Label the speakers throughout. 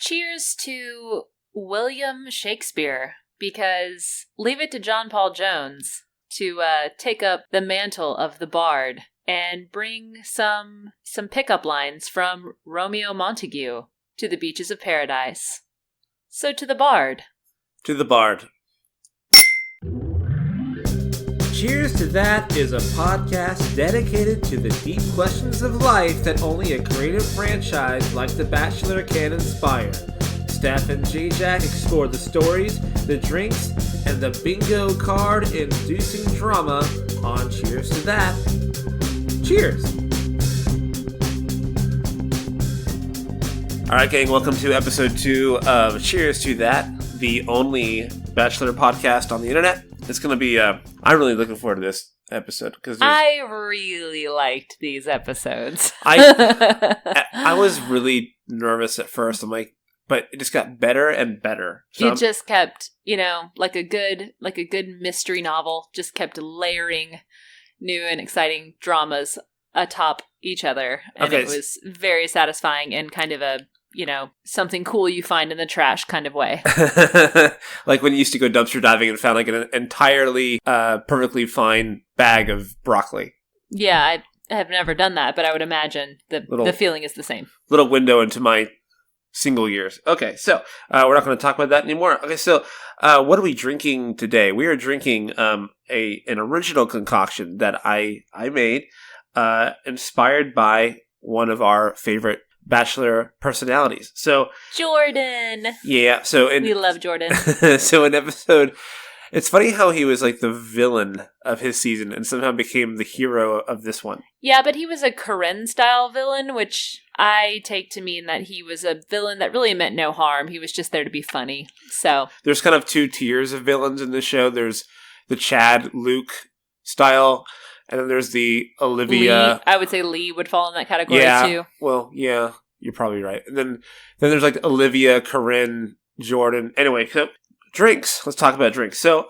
Speaker 1: Cheers to William Shakespeare, because leave it to John Paul Jones to take up the mantle of the bard and bring some pickup lines from Romeo Montague to the beaches of paradise. So to the bard.
Speaker 2: To the bard. Cheers to That is a podcast dedicated to the deep questions of life that only a creative franchise like The Bachelor can inspire. Steph and Jayjack explore the stories, the drinks, and the bingo card-inducing drama on Cheers to That. Cheers! Alright, gang, welcome to episode 2 of Cheers to That, the only Bachelor podcast on the internet. It's going to be, I'm really looking forward to this episode. Because
Speaker 1: I really liked these episodes.
Speaker 2: I was really nervous at first. I'm like, but it just got better and better. So
Speaker 1: it just kept, like a good mystery novel, just kept layering new and exciting dramas atop each other. And It was very satisfying and kind of a, something cool you find in the trash kind of way.
Speaker 2: Like when you used to go dumpster diving and found like an entirely perfectly fine bag of broccoli.
Speaker 1: Yeah, I have never done that, but I would imagine the feeling is the same. Little
Speaker 2: window into my single years. Okay, so we're not going to talk about that anymore. Okay, so what are we drinking today? We are drinking an original concoction that I made, inspired by one of our favorite Bachelor personalities. So
Speaker 1: Jordan.
Speaker 2: Yeah. So
Speaker 1: we love Jordan.
Speaker 2: So in episode, it's funny how he was like the villain of his season and somehow became the hero of this one.
Speaker 1: Yeah, but he was a Cae-lyn style villain, which I take to mean that he was a villain that really meant no harm. He was just there to be funny. So
Speaker 2: there's kind of two tiers of villains in this show. There's the Chad, Luke style. And then there's the Olivia.
Speaker 1: Lee. I would say Lee would fall in that category too.
Speaker 2: Well, yeah, you're probably right. And then there's like Olivia, Corinne, Jordan. Anyway, so drinks. Let's talk about drinks. So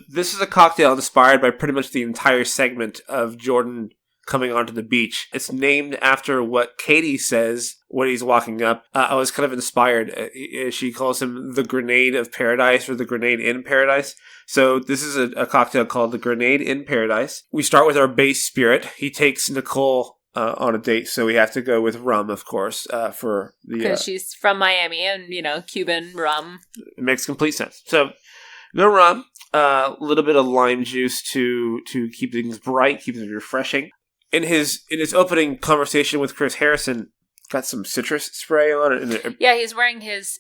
Speaker 2: this is a cocktail inspired by pretty much the entire segment of Jordan coming onto the beach. It's named after what Katie says when he's walking up. I was kind of inspired. She calls him the Grenade of Paradise or the Grenade in Paradise. So this is a cocktail called the Grenade in Paradise. We start with our base spirit. He takes Nicole on a date, so we have to go with rum, of course, for the...
Speaker 1: Because she's from Miami and, Cuban rum.
Speaker 2: It makes complete sense. So, no rum, a little bit of lime juice to keep things bright, keep things refreshing. In his opening conversation with Chris Harrison, got some citrus spray on it.
Speaker 1: Yeah, he's wearing his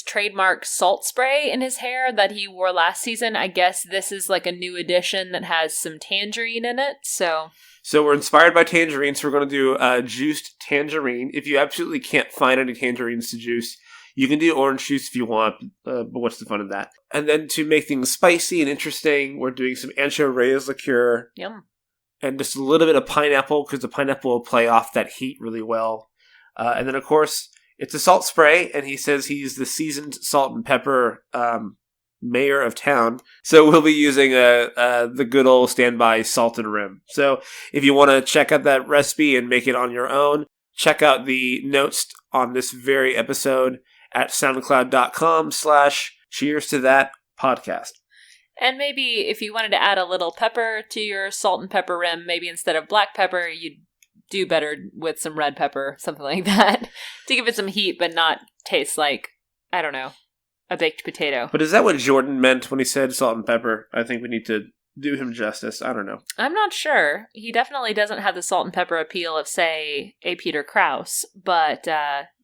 Speaker 1: trademark salt spray in his hair that he wore last season. I guess this is like a new edition that has some tangerine in it. So
Speaker 2: we're inspired by tangerine, so we're going to do juiced tangerine. If you absolutely can't find any tangerines to juice, you can do orange juice if you want, but what's the fun of that? And then to make things spicy and interesting, we're doing some Ancho Reyes Liqueur.
Speaker 1: Yum.
Speaker 2: And just a little bit of pineapple, because the pineapple will play off that heat really well. And then, of course, it's a salt spray, and he says he's the seasoned salt and pepper mayor of town. So we'll be using the good old standby salt and rim. So if you want to check out that recipe and make it on your own, check out the notes on this very episode at soundcloud.com/cheers to that podcast.
Speaker 1: And maybe if you wanted to add a little pepper to your salt and pepper rim, maybe instead of black pepper, you'd do better with some red pepper, something like that, to give it some heat but not taste like, I don't know, a baked potato.
Speaker 2: But is that what Jordan meant when he said salt and pepper? I think we need to do him justice. I don't know.
Speaker 1: I'm not sure. He definitely doesn't have the salt and pepper appeal of, say, a Peter Krause, but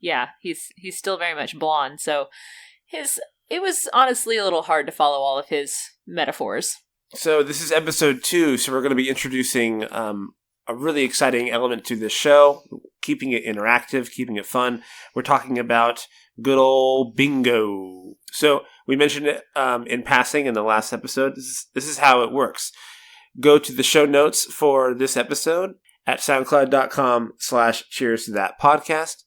Speaker 1: yeah, he's still very much blonde, so it was honestly a little hard to follow all of his metaphors.
Speaker 2: So this is episode 2, so we're going to be introducing a really exciting element to this show, keeping it interactive, keeping it fun. We're talking about good old bingo. So we mentioned it in passing in the last episode. This is how it works. Go to the show notes for this episode at soundcloud.com/cheers to that podcast,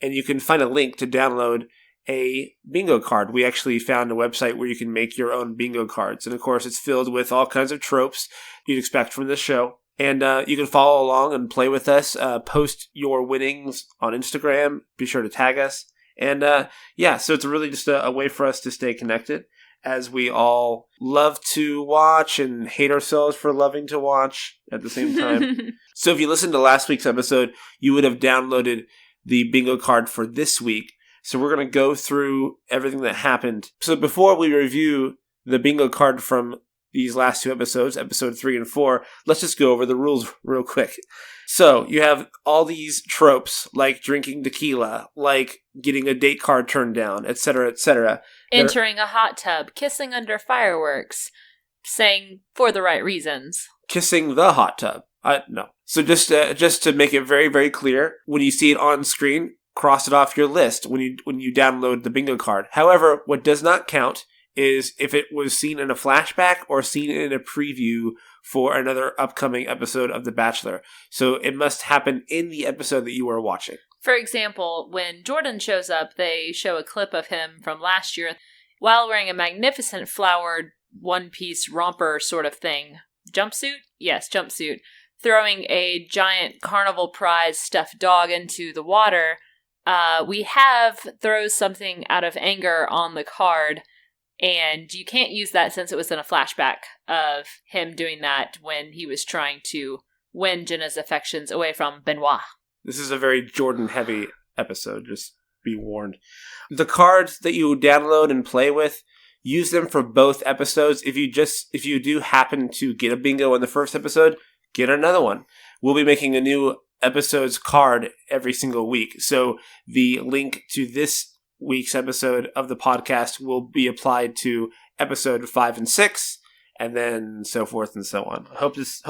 Speaker 2: and you can find a link to download a bingo card. We actually found a website where you can make your own bingo cards. And of course, it's filled with all kinds of tropes you'd expect from this show. And you can follow along and play with us. Post your winnings on Instagram. Be sure to tag us. And so it's really just a way for us to stay connected, as we all love to watch and hate ourselves for loving to watch at the same time. So if you listened to last week's episode, you would have downloaded the bingo card for this week. So we're going to go through everything that happened. So before we review the bingo card from these last two episodes, episode 3 and 4, let's just go over the rules real quick. So you have all these tropes, like drinking tequila, like getting a date card turned down, etc., etc.
Speaker 1: Entering a hot tub, kissing under fireworks, saying for the right reasons.
Speaker 2: Kissing the hot tub. No. So just to make it very, very clear, when you see it on screen, cross it off your list when you download the bingo card. However, what does not count is if it was seen in a flashback or seen in a preview for another upcoming episode of The Bachelor. So it must happen in the episode that you are watching.
Speaker 1: For example, when Jordan shows up, they show a clip of him from last year while wearing a magnificent flowered one-piece romper sort of thing. Jumpsuit? Yes, jumpsuit. Throwing a giant carnival prize stuffed dog into the water. We have throws something out of anger on the card. And you can't use that since it was in a flashback of him doing that when he was trying to win Jenna's affections away from Benoit.
Speaker 2: This is a very Jordan-heavy episode, just be warned. The cards that you download and play with, use them for both episodes. If you do happen to get a bingo in the first episode, get another one. We'll be making a new episode's card every single week. So the link to this week's episode of the podcast will be applied to episode 5 and 6, and then so forth and so on. I hope this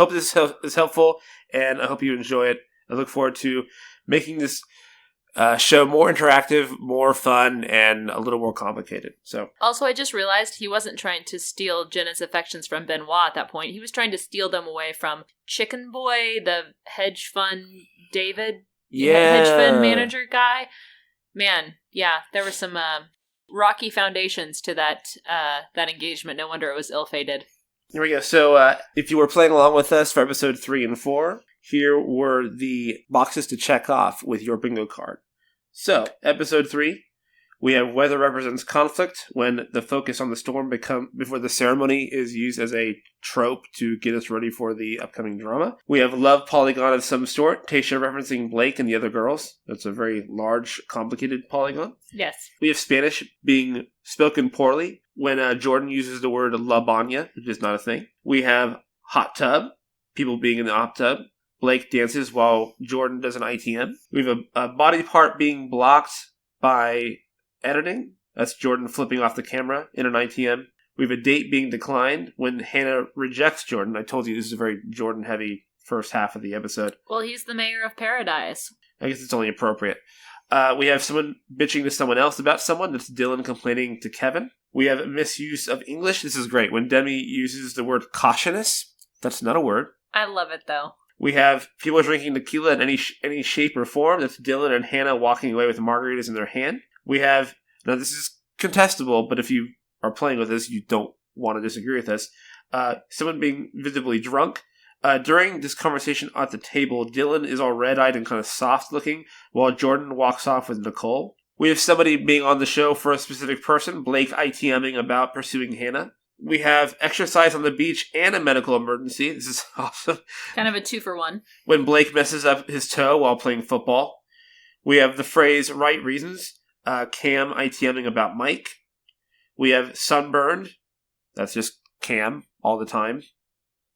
Speaker 2: is helpful, and I hope you enjoy it. I look forward to making this show more interactive, more fun, and a little more complicated. So,
Speaker 1: also, I just realized he wasn't trying to steal Jenna's affections from Benoit at that point. He was trying to steal them away from Chicken Boy, the hedge fund David, hedge fund manager guy. Man, yeah, there were some rocky foundations to that engagement. No wonder it was ill-fated.
Speaker 2: Here we go. So if you were playing along with us for episode 3 and 4, here were the boxes to check off with your bingo card. So, episode 3, we have weather represents conflict when the focus on the storm before the ceremony is used as a trope to get us ready for the upcoming drama. We have love polygon of some sort, Tayshia referencing Blake and the other girls. That's a very large, complicated polygon.
Speaker 1: Yes.
Speaker 2: We have Spanish being spoken poorly when Jordan uses the word la baña, which is not a thing. We have hot tub, people being in the hot tub. Blake dances while Jordan does an ITM. We have a body part being blocked by editing. That's Jordan flipping off the camera in an ITM. We have a date being declined when Hannah rejects Jordan. I told you this is a very Jordan-heavy first half of the episode.
Speaker 1: Well, he's the mayor of paradise.
Speaker 2: I guess it's only appropriate. We have someone bitching to someone else about someone. That's Dylan complaining to Kevin. We have misuse of English. This is great. When Demi uses the word cautious, that's not a word.
Speaker 1: I love it, though.
Speaker 2: We have people drinking tequila in any shape or form. That's Dylan and Hannah walking away with margaritas in their hand. We have, now this is contestable, but if you are playing with this, you don't want to disagree with us. Someone being visibly drunk. During this conversation at the table, Dylan is all red-eyed and kind of soft-looking, while Jordan walks off with Nicole. We have somebody being on the show for a specific person, Blake ITMing about pursuing Hannah. We have exercise on the beach and a medical emergency. This is awesome.
Speaker 1: Kind of a 2-for-1.
Speaker 2: When Blake messes up his toe while playing football. We have the phrase right reasons. Cam ITMing about Mike. We have sunburned. That's just Cam all the time.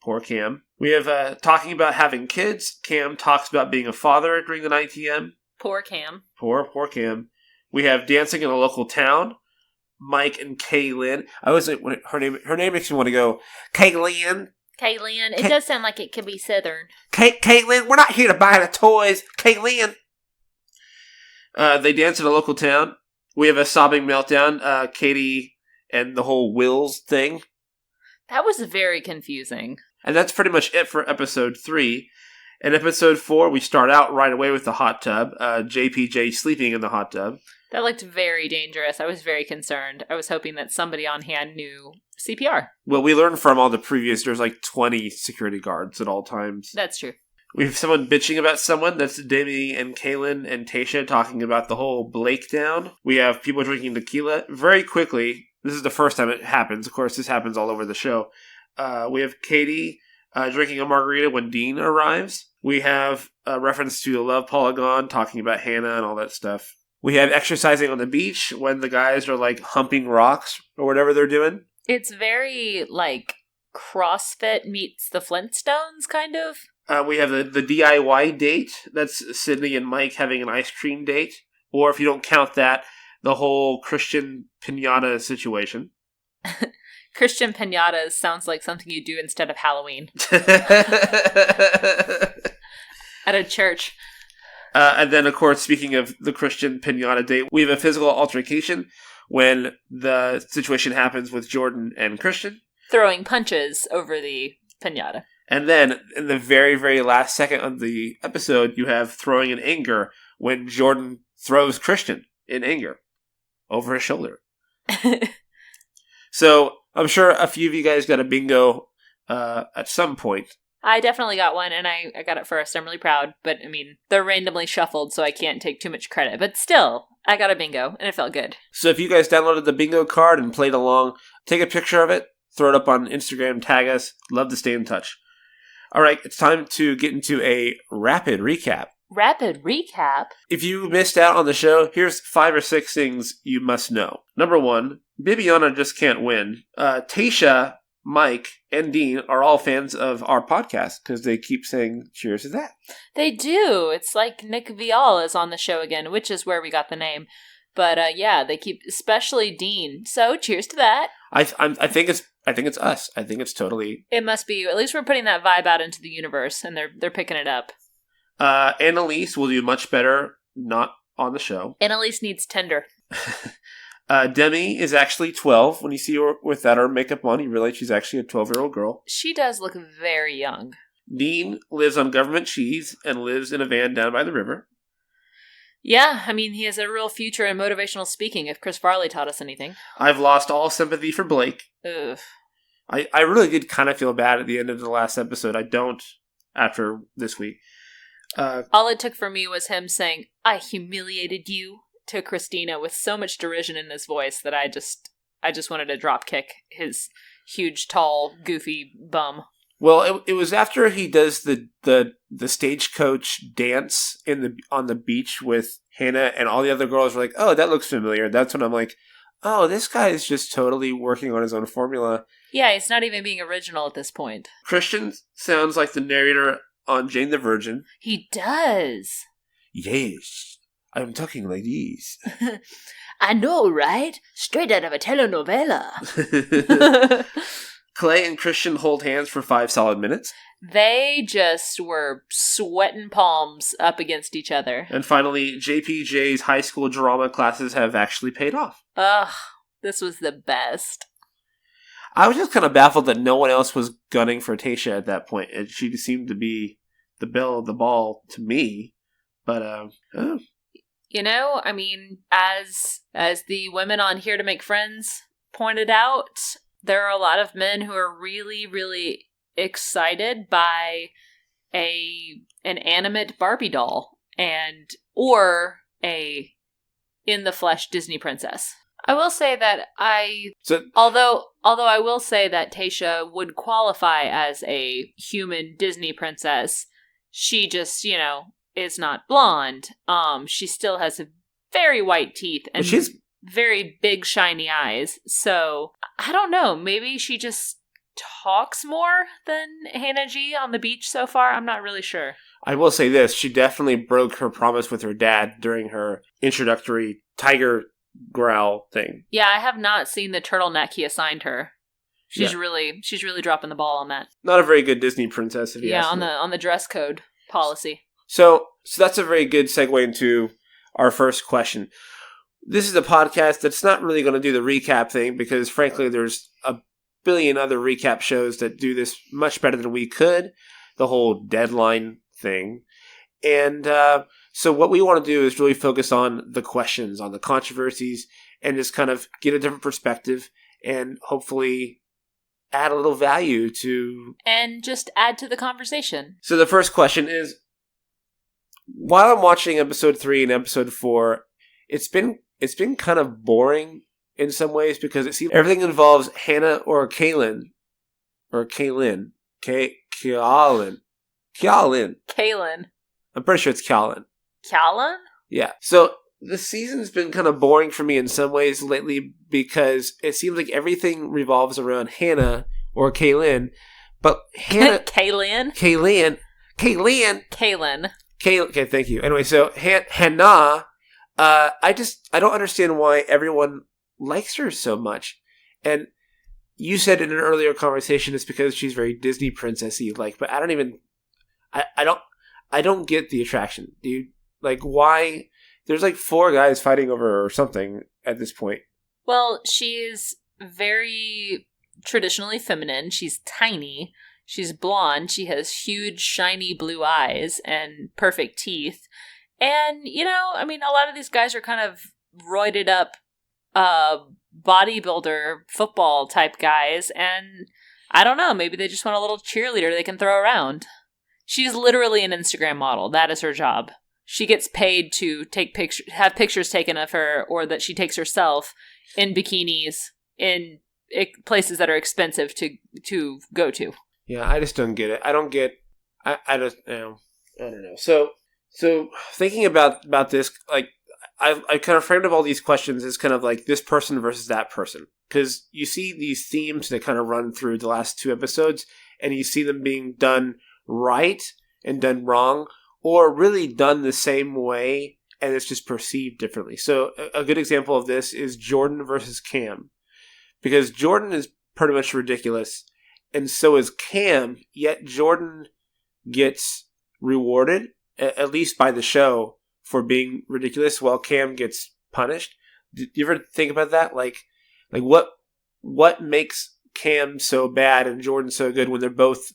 Speaker 2: Poor Cam. We have talking about having kids. Cam talks about being a father during the ITM.
Speaker 1: Poor Cam.
Speaker 2: Poor Cam. We have dancing in a local town. Mike and Cae-lyn. I always like her name makes me want to go Cae-lyn.
Speaker 1: Cae-lyn. It does sound like it could be southern.
Speaker 2: Cae-lyn, we're not here to buy the toys. Cae-lyn. They dance in a local town. We have a sobbing meltdown. Katie and the whole Wills thing.
Speaker 1: That was very confusing.
Speaker 2: And that's pretty much it for episode 3. In episode 4, we start out right away with the hot tub. JPJ sleeping in the hot tub.
Speaker 1: That looked very dangerous. I was very concerned. I was hoping that somebody on hand knew CPR.
Speaker 2: Well, we learned from all the previous, there's like 20 security guards at all times.
Speaker 1: That's true.
Speaker 2: We have someone bitching about someone. That's Demi and Cae-lyn and Tayshia talking about the whole Blake down. We have people drinking tequila. Very quickly, this is the first time it happens. Of course, this happens all over the show. We have Katie drinking a margarita when Dean arrives. We have a reference to the Love Polygon, talking about Hannah and all that stuff. We have exercising on the beach when the guys are like humping rocks or whatever they're doing.
Speaker 1: It's very like CrossFit meets the Flintstones, kind of.
Speaker 2: We have the DIY date. That's Sydney and Mike having an ice cream date. Or if you don't count that, the whole Christian piñata situation.
Speaker 1: Christian piñatas sounds like something you do instead of Halloween. At a church.
Speaker 2: And then, of course, speaking of the Christian piñata date, we have a physical altercation when the situation happens with Jordan and Christian.
Speaker 1: Throwing punches over the piñata.
Speaker 2: And then, in the very, very last second of the episode, you have throwing in anger when Jordan throws Christian in anger over his shoulder. So, I'm sure a few of you guys got a bingo at some point.
Speaker 1: I definitely got one, and I got it first. I'm really proud, but, I mean, they're randomly shuffled, so I can't take too much credit. But still, I got a bingo, and it felt good.
Speaker 2: So if you guys downloaded the bingo card and played along, take a picture of it, throw it up on Instagram, tag us. Love to stay in touch. All right, it's time to get into a rapid recap.
Speaker 1: Rapid recap?
Speaker 2: If you missed out on the show, here's 5 or 6 things you must know. Number 1, Bibiana just can't win. Tayshia, Mike, and Dean are all fans of our podcast because they keep saying cheers to that.
Speaker 1: They do. It's like Nick Viall is on the show again, which is where we got the name. But yeah, they keep, especially Dean. So cheers to that.
Speaker 2: I think it's us. I think it's totally.
Speaker 1: It must be. At least we're putting that vibe out into the universe, and they're picking it up.
Speaker 2: Annalise will do much better not on the show.
Speaker 1: Annalise needs Tinder.
Speaker 2: Demi is actually 12. When you see her without her makeup on, you realize she's actually a 12-year-old girl.
Speaker 1: She does look very young.
Speaker 2: Dean lives on government cheese and lives in a van down by the river.
Speaker 1: Yeah, I mean, he has a real future in motivational speaking, if Chris Farley taught us anything.
Speaker 2: I've lost all sympathy for Blake.
Speaker 1: Ugh.
Speaker 2: I really did kind of feel bad at the end of the last episode. I don't after this week.
Speaker 1: All it took for me was him saying, "I humiliated you," to Christina with so much derision in his voice that I just wanted to drop kick his huge, tall, goofy bum.
Speaker 2: Well, it was after he does the stagecoach dance on the beach with Hannah, and all the other girls were like, "Oh, that looks familiar." That's when I'm like, "Oh, this guy is just totally working on his own formula."
Speaker 1: Yeah, he's not even being original at this point.
Speaker 2: Christian sounds like the narrator on Jane the Virgin.
Speaker 1: He does.
Speaker 2: Yes, I'm talking like this.
Speaker 1: I know, right? Straight out of a telenovela.
Speaker 2: Clay and Christian hold hands for 5 solid minutes.
Speaker 1: They just were sweating palms up against each other.
Speaker 2: And finally, JPJ's high school drama classes have actually paid off.
Speaker 1: Ugh, this was the best.
Speaker 2: I was just kind of baffled that no one else was gunning for Tayshia at that point. And she seemed to be the belle of the ball to me. But, oh.
Speaker 1: You know, I mean, as the women on Here to Make Friends pointed out, there are a lot of men who are really, really excited by an animate Barbie doll or a in the flesh Disney princess. I will say that although I will say that Tayshia would qualify as a human Disney princess, she just, is not blonde. She still has very white teeth and she's very big shiny eyes. So I don't know. Maybe she just talks more than Hannah G on the beach so far. I'm not really sure.
Speaker 2: I will say this: she definitely broke her promise with her dad during her introductory tiger growl thing.
Speaker 1: Yeah, I have not seen the turtleneck he assigned her. She's really dropping the ball on that.
Speaker 2: Not a very good Disney princess, if you ask me.
Speaker 1: on the dress code policy.
Speaker 2: So that's a very good segue into our first question. This is a podcast that's not really going to do the recap thing because, frankly, there's a billion other recap shows that do this much better than we could. The whole deadline thing. And so what we want to do is really focus on the questions, on the controversies, and just kind of get a different perspective and hopefully add a little value to...
Speaker 1: And just add to the conversation.
Speaker 2: So the first question is, while I'm watching episode 3 and episode 4, it's been kind of boring in some ways because it seems everything involves Hannah or Cae-lyn. Or Cae-lyn. Cae-lyn.
Speaker 1: Cae-lyn.
Speaker 2: I'm pretty sure it's Cae-lyn.
Speaker 1: Cae-lyn?
Speaker 2: Yeah. So the season's been kind of boring for me in some ways lately because it seems like everything revolves around Hannah or Cae-lyn. But Hannah...
Speaker 1: Cae-lyn?
Speaker 2: Cae-lyn.
Speaker 1: Cae-lyn.
Speaker 2: Okay, thank you. Anyway, so Hannah, I don't understand why everyone likes her so much. And you said in an earlier conversation it's because she's very Disney princessy like, but I don't get the attraction, dude. Like, why? There's like 4 guys fighting over her or something at this point.
Speaker 1: Well, she's very traditionally feminine. She's tiny. She's blonde. She has huge, shiny blue eyes and perfect teeth. And, a lot of these guys are kind of roided up bodybuilder, football type guys. And I don't know, maybe they just want a little cheerleader they can throw around. She's literally an Instagram model. That is her job. She gets paid to have pictures taken of her, or that she takes herself in bikinis in places that are expensive to go to.
Speaker 2: Yeah, I just don't get it. I don't know. So thinking about this, like, I kind of framed up all these questions as kind of like this person versus that person. Because you see these themes that kind of run through the last 2 episodes, and you see them being done right and done wrong, or really done the same way, and it's just perceived differently. So a good example of this is Jordan versus Cam. Because Jordan is pretty much ridiculous, and so is Cam, yet Jordan gets rewarded, at least by the show, for being ridiculous, while Cam gets punished. Do you ever think about that? Like what makes Cam so bad and Jordan so good when they're both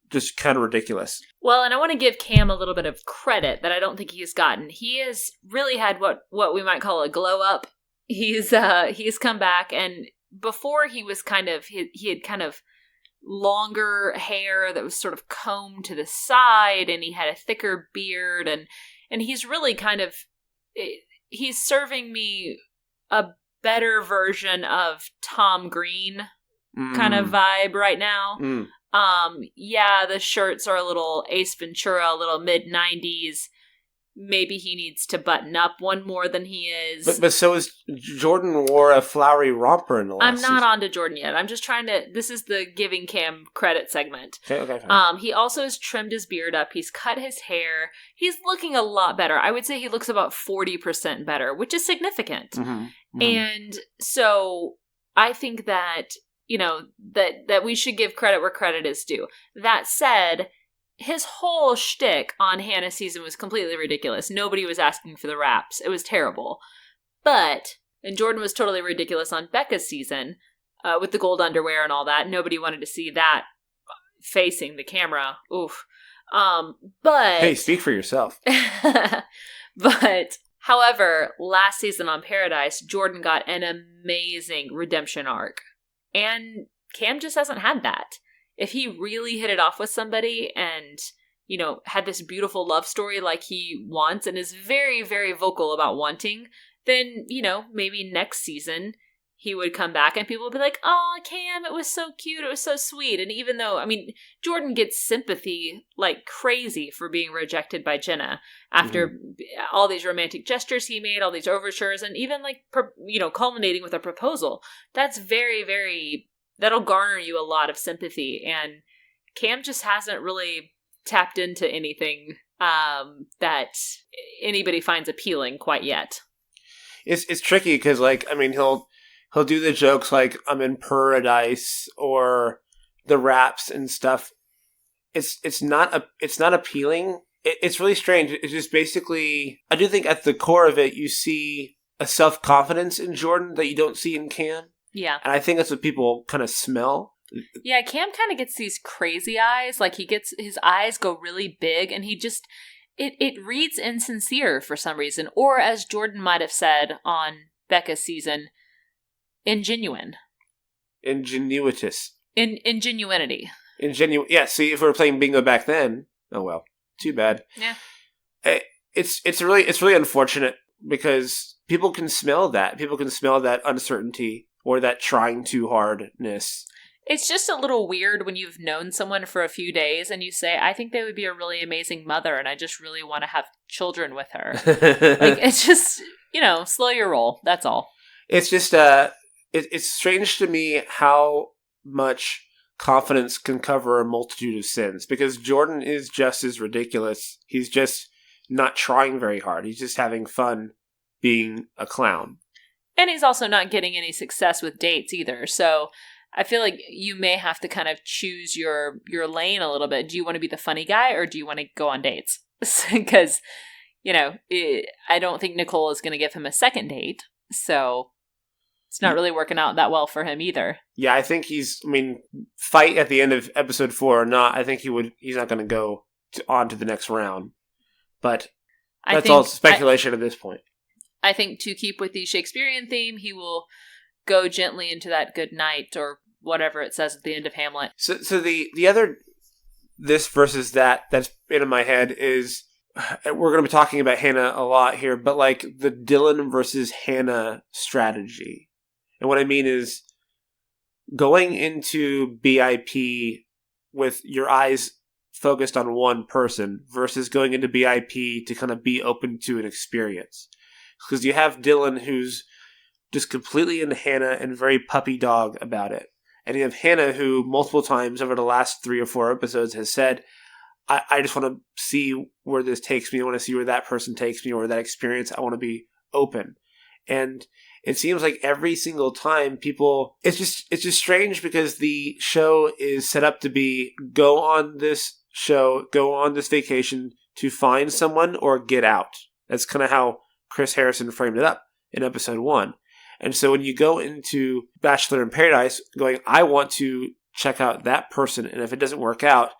Speaker 2: just kind of ridiculous?
Speaker 1: Well, and I want to give Cam a little bit of credit that I don't think he's gotten. He has really had what we might call a glow up. He's come back, and before he was he had kind of longer hair that was sort of combed to the side, and he had a thicker beard, and he's really he's serving me a better version of Tom Green kind of vibe right now. Yeah, the shirts are a little Ace Ventura, a little mid-90s. Maybe he needs to button up one more than he is.
Speaker 2: But so is Jordan wore a flowery romper in the last
Speaker 1: season. I'm not on to Jordan yet. I'm just trying to... This is the giving Cam credit segment.
Speaker 2: Okay, fine.
Speaker 1: He also has trimmed his beard up. He's cut his hair. He's looking a lot better. I would say he looks about 40% better, which is significant.
Speaker 2: Mm-hmm.
Speaker 1: And so I think that, that we should give credit where credit is due. That said... His whole shtick on Hannah's season was completely ridiculous. Nobody was asking for the raps. It was terrible. And Jordan was totally ridiculous on Becca's season, with the gold underwear and all that. Nobody wanted to see that facing the camera. Oof.
Speaker 2: Hey, speak for yourself.
Speaker 1: But, however, last season on Paradise, Jordan got an amazing redemption arc. And Cam just hasn't had that. If he really hit it off with somebody and, had this beautiful love story like he wants and is very, very vocal about wanting, then, maybe next season he would come back and people would be like, oh, Cam, it was so cute. It was so sweet. And even though, Jordan gets sympathy like crazy for being rejected by Jenna after all these romantic gestures he made, all these overtures, and even culminating with a proposal. That's very, very... That'll garner you a lot of sympathy, and Cam just hasn't really tapped into anything that anybody finds appealing quite yet.
Speaker 2: It's tricky because, he'll do the jokes like I'm in paradise or the raps and stuff. It's not appealing. It's really strange. It's just basically, I do think at the core of it, you see a self-confidence in Jordan that you don't see in Cam.
Speaker 1: Yeah.
Speaker 2: And I think that's what people kind of smell.
Speaker 1: Yeah, Cam kind of gets these crazy eyes. Like his eyes go really big, and it reads insincere for some reason. Or as Jordan might have said on Becca's season, ingenuine.
Speaker 2: Ingenuitous.
Speaker 1: Ingenuity.
Speaker 2: Yeah, see, if we were playing bingo back then, oh well. Too bad.
Speaker 1: Yeah.
Speaker 2: It's really unfortunate because people can smell that. People can smell that uncertainty or that trying too hardness.
Speaker 1: It's just a little weird when you've known someone for a few days and you say, I think they would be a really amazing mother and I just really want to have children with her. Like, it's just, slow your roll. That's all.
Speaker 2: It's just, it's strange to me how much confidence can cover a multitude of sins, because Jordan is just as ridiculous. He's just not trying very hard. He's just having fun being a clown.
Speaker 1: And he's also not getting any success with dates either. So I feel like you may have to kind of choose your lane a little bit. Do you want to be the funny guy or do you want to go on dates? Because, I don't think Nicole is going to give him a second date. So it's not really working out that well for him either. Yeah,
Speaker 2: I think fight at the end of episode 4 or not, I think he's not going to go on to the next round. But that's all speculation at this point.
Speaker 1: I think to keep with the Shakespearean theme, he will go gently into that good night or whatever it says at the end of Hamlet.
Speaker 2: So the other this versus that's in my head is, we're going to be talking about Hannah a lot here, but like the Dylan versus Hannah strategy. And what I mean is going into BIP with your eyes focused on one person versus going into BIP to kind of be open to an experience. Because you have Dylan who's just completely into Hannah and very puppy dog about it. And you have Hannah who multiple times over the last 3 or 4 episodes has said, I just want to see where this takes me. I want to see where that person takes me or that experience. I want to be open. And it seems like every single time it's just strange because the show is set up to be go on this vacation to find someone or get out. That's kind of how Chris Harrison framed it up in episode 1. And so when you go into Bachelor in Paradise going, I want to check out that person, and if it doesn't work out,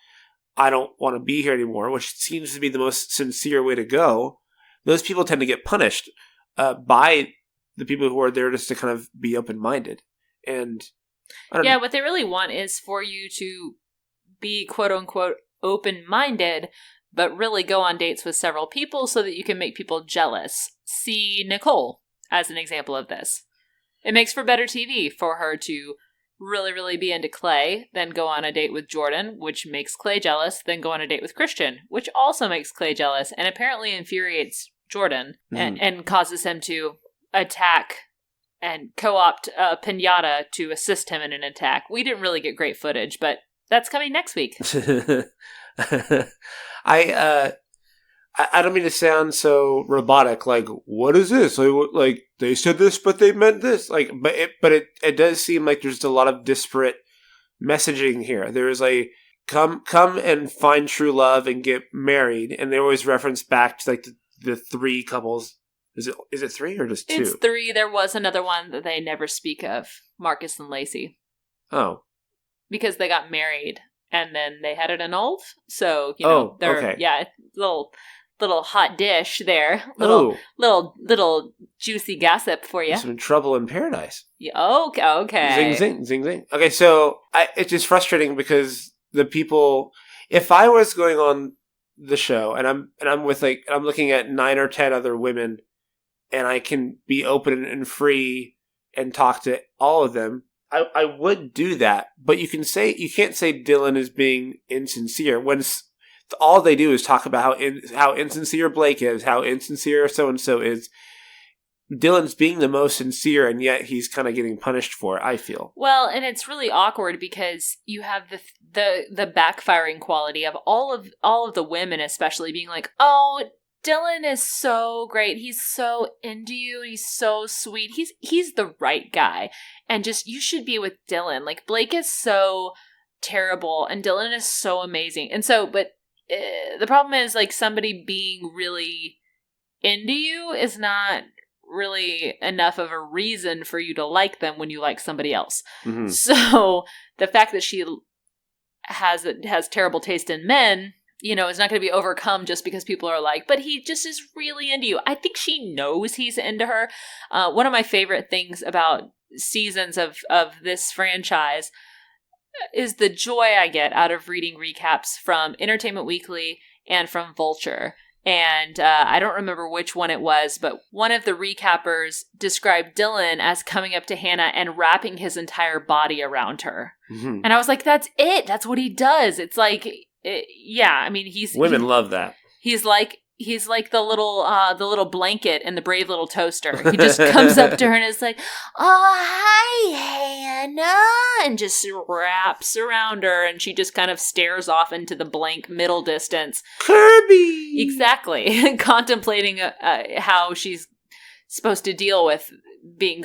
Speaker 2: I don't want to be here anymore, which seems to be the most sincere way to go, those people tend to get punished by the people who are there just to kind of be open-minded. And I don't know.
Speaker 1: What they really want is for you to be quote-unquote open-minded, but really go on dates with several people so that you can make people jealous. See Nicole as an example of this. It makes for better TV for her to really, really be into Clay, then go on a date with Jordan, which makes Clay jealous, then go on a date with Christian, which also makes Clay jealous, and apparently infuriates Jordan, and causes him to attack and co-opt Pinata to assist him in an attack. We didn't really get great footage, but that's coming next week.
Speaker 2: I don't mean to sound so robotic. Like, what is this? Like they said this, but they meant this. Like, but it does seem like there's a lot of disparate messaging here. There is a come and find true love and get married, and they always reference back to like the 3 couples. Is it 3 or just 2?
Speaker 1: It's 3. There was another one that they never speak of, Marcus and Lacey.
Speaker 2: Oh,
Speaker 1: because they got married and then they had it annulled. So they're
Speaker 2: okay.
Speaker 1: Little hot dish there. Little juicy gossip for you.
Speaker 2: Some trouble in paradise.
Speaker 1: Yeah, okay.
Speaker 2: Zing, zing, zing, zing. Okay, so it's just frustrating because the people, if I was going on the show and I'm with I'm looking at 9 or 10 other women and I can be open and free and talk to all of them, I would do that. But you can't say Dylan is being insincere when all they do is talk about how insincere Blake is, how insincere so-and-so is. Dylan's being the most sincere, and yet he's kind of getting punished for it, I feel.
Speaker 1: Well, and it's really awkward because you have the backfiring quality of all of the women especially being like, oh, Dylan is so great. He's so into you. He's so sweet. He's the right guy. And just, you should be with Dylan. Like, Blake is so terrible, and Dylan is so amazing. And so, but the problem is, like, somebody being really into you is not really enough of a reason for you to like them when you like somebody else.
Speaker 2: Mm-hmm.
Speaker 1: So the fact that she has terrible taste in men, is not going to be overcome just because people are like, but he just is really into you. I think she knows he's into her. One of my favorite things about seasons of this franchise is the joy I get out of reading recaps from Entertainment Weekly and from Vulture. And I don't remember which one it was, but one of the recappers described Dylan as coming up to Hannah and wrapping his entire body around her. Mm-hmm. And I was like, that's it. That's what he does. It's like, women
Speaker 2: love that.
Speaker 1: He's like the little blanket in the Brave Little Toaster. He just comes up to her and is like, "Oh, hi, Hannah," and just wraps around her, and she just kind of stares off into the blank middle distance.
Speaker 2: Kirby!
Speaker 1: Exactly. Contemplating how she's supposed to deal with being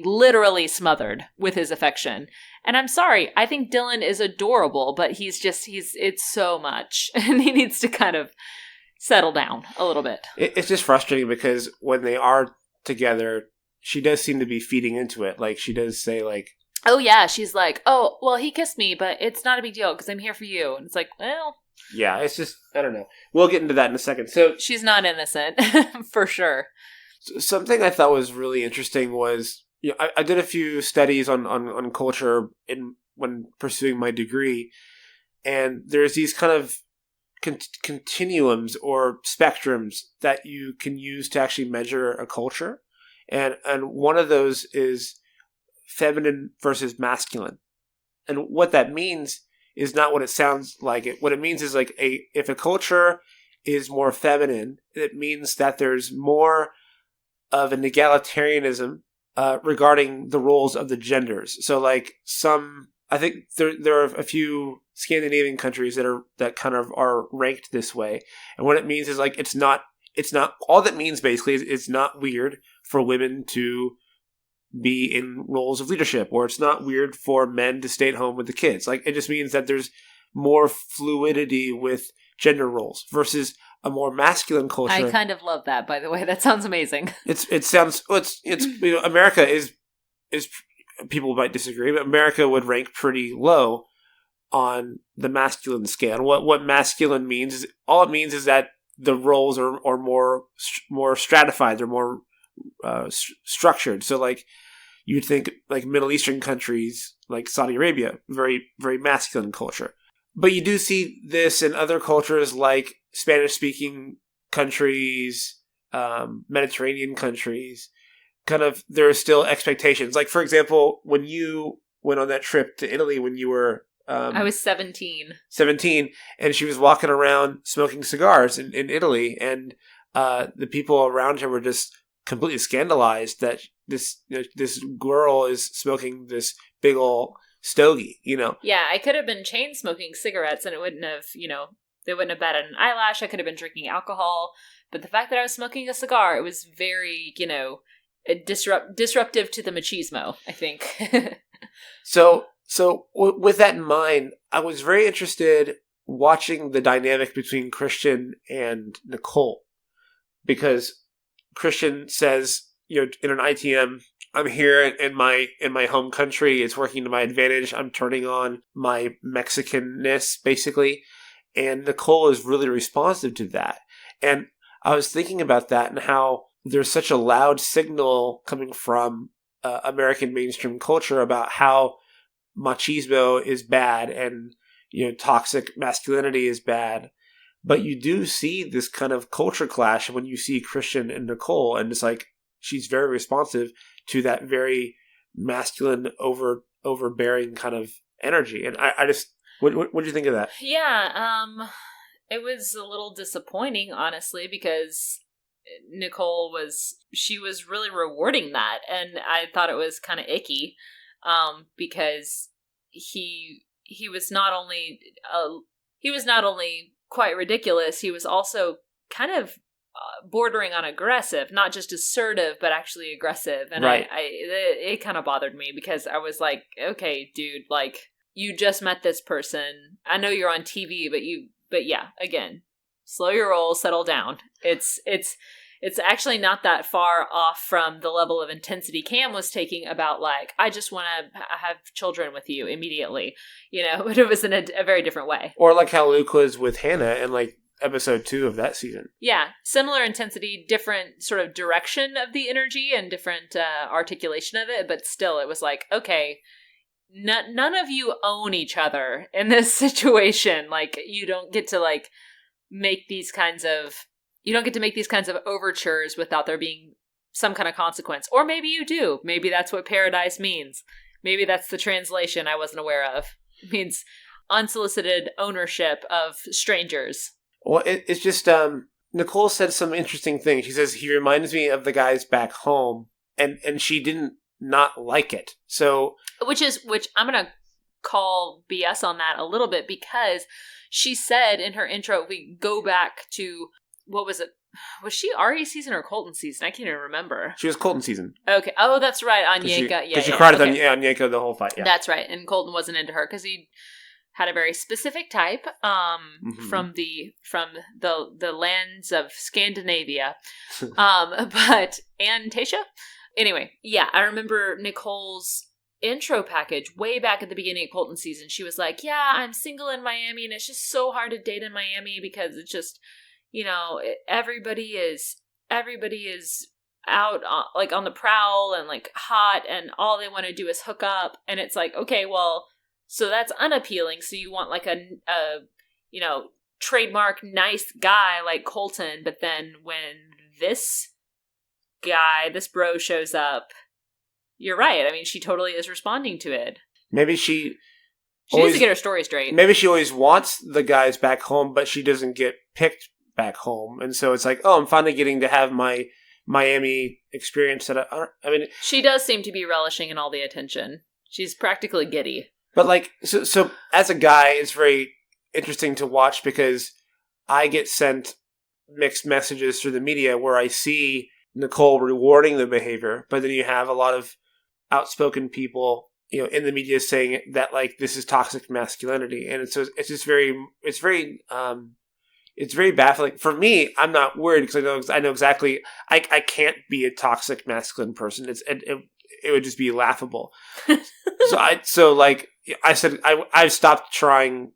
Speaker 1: literally smothered with his affection. And I'm sorry, I think Dylan is adorable, but it's so much, and he needs to kind of settle down a little bit.
Speaker 2: It's just frustrating because when they are together, she does seem to be feeding into it. Like, she does say, like...
Speaker 1: Oh, yeah. She's like, oh, well, he kissed me, but it's not a big deal because I'm here for you. And it's like, well...
Speaker 2: Yeah, it's just... I don't know. We'll get into that in a second. So
Speaker 1: she's not innocent, for sure.
Speaker 2: Something I thought was really interesting was... I did a few studies on culture when pursuing my degree, and there's these kind of continuums or spectrums that you can use to actually measure a culture, and one of those is feminine versus masculine. And what that means is not what it sounds like. What it means is like if a culture is more feminine, it means that there's more of an egalitarianism regarding the roles of the genders. So like I think there are a few Scandinavian countries that kind of are ranked this way. And what it means is like it's not all that means basically is it's not weird for women to be in roles of leadership, or it's not weird for men to stay at home with the kids. Like, it just means that there's more fluidity with gender roles versus a more masculine culture.
Speaker 1: I kind of love that, by the way. That sounds amazing.
Speaker 2: It's America is people might disagree, but America would rank pretty low on the masculine scale. And what masculine means is all it means is that the roles are more stratified, they're more structured. So like you'd think like Middle Eastern countries like Saudi Arabia, very, very masculine culture. But you do see this in other cultures like Spanish speaking countries, Mediterranean countries. Kind of, there are still expectations. Like, for example, when you went on that trip to Italy when you were...
Speaker 1: I was 17.
Speaker 2: 17, and she was walking around smoking cigars in Italy, and the people around her were just completely scandalized that this girl is smoking this big ol' stogie,
Speaker 1: Yeah, I could have been chain smoking cigarettes, and it wouldn't have, they wouldn't have batted an eyelash. I could have been drinking alcohol, but the fact that I was smoking a cigar, it was very, disruptive to the machismo, I think.
Speaker 2: So with that in mind, I was very interested watching the dynamic between Christian and Nicole, because Christian says, in an ITM, I'm here in my home country. It's working to my advantage. I'm turning on my Mexicanness, basically. And Nicole is really responsive to that. And I was thinking about that and how there's such a loud signal coming from American mainstream culture about how machismo is bad and, toxic masculinity is bad. But you do see this kind of culture clash when you see Christian and Nicole, and it's like she's very responsive to that very masculine, overbearing kind of energy. And I just, what do you think of that?
Speaker 1: Yeah, it was a little disappointing, honestly, because Nicole was really rewarding that, and I thought it was kind of icky, because he was not only quite ridiculous, he was also kind of bordering on aggressive, not just assertive, but actually aggressive. And right. It kind of bothered me because I was like, okay, dude, like, you just met this person. I know you're on TV, but yeah, again, slow your roll, settle down. It's it's actually not that far off from the level of intensity Cam was taking about, like, I just want to have children with you immediately, but it was in a very different way.
Speaker 2: Or like how Luke was with Hannah in like episode 2 of that season.
Speaker 1: Yeah, similar intensity, different sort of direction of the energy and different articulation of it, but still it was like, okay, none of you own each other in this situation. Like, you don't get to make these kinds of overtures without there being some kind of consequence. Or maybe you do. Maybe that's what paradise means. Maybe that's the translation I wasn't aware of. It means unsolicited ownership of strangers.
Speaker 2: Well, it's just, Nicole said some interesting things. She says, he reminds me of the guys back home, and she didn't not like it. So, which
Speaker 1: I'm going to call BS on that a little bit, because she said in her intro, we go back to, what was it? Was she Ari season or Colton season? I can't even remember.
Speaker 2: She was Colton season.
Speaker 1: Okay. Oh, that's right. On Yanka.
Speaker 2: Because she cried on Yanka the whole fight. Yeah.
Speaker 1: That's right. And Colton wasn't into her because he had a very specific type from the lands of Scandinavia. And Tasha? Anyway, yeah, I remember Nicole's intro package way back at the beginning of Colton season. She was like, yeah, I'm single in Miami, and it's just so hard to date in Miami because it's just, everybody is out on the prowl and like hot, and all they want to do is hook up. And it's like, okay, well, so that's unappealing. So you want like a trademark nice guy like Colton, but then when this bro shows up, you're right. I mean, she totally is responding to it.
Speaker 2: Maybe she
Speaker 1: needs to get her story straight.
Speaker 2: Maybe she always wants the guys back home, but she doesn't get picked back home. And so it's like, oh, I'm finally getting to have my Miami experience.
Speaker 1: She does seem to be relishing in all the attention. She's practically giddy.
Speaker 2: But like, so as a guy, it's very interesting to watch because I get sent mixed messages through the media where I see Nicole rewarding the behavior, but then you have a lot of outspoken people, in the media saying that like this is toxic masculinity, and it's very baffling for me. I'm not worried because I know exactly. I can't be a toxic masculine person. It would just be laughable. I said I've stopped trying.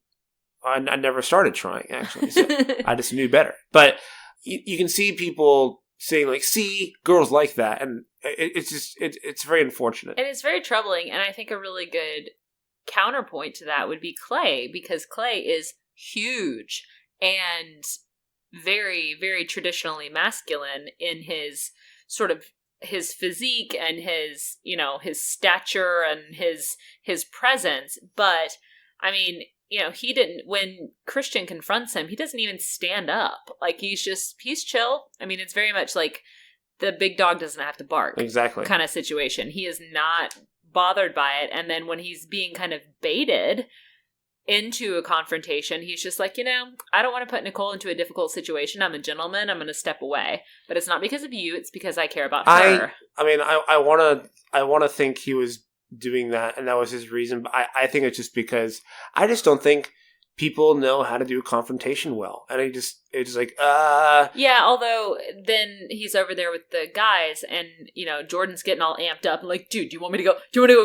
Speaker 2: I never started trying actually. So I just knew better. But you can see people saying like, "See, girls like that," and it's very unfortunate.
Speaker 1: And it's very troubling. And I think a really good counterpoint to that would be Clay, because Clay is huge and very, very traditionally masculine in his sort of his physique and his stature and his presence. But I mean, he didn't, when Christian confronts him, he doesn't even stand up. Like, he's chill. I mean, it's very much like the big dog doesn't have to bark.
Speaker 2: Exactly.
Speaker 1: Kind of situation. He is not bothered by it. And then when he's being kind of baited into a confrontation, he's just like, I don't want to put Nicole into a difficult situation. I'm a gentleman. I'm going to step away. But it's not because of you. It's because I care about her.
Speaker 2: I want to think he was doing that and that was his reason. But I think it's just because I just don't think people know how to do a confrontation well. And it's just like,
Speaker 1: Yeah, although then he's over there with the guys and, Jordan's getting all amped up and like, dude, do you want me to go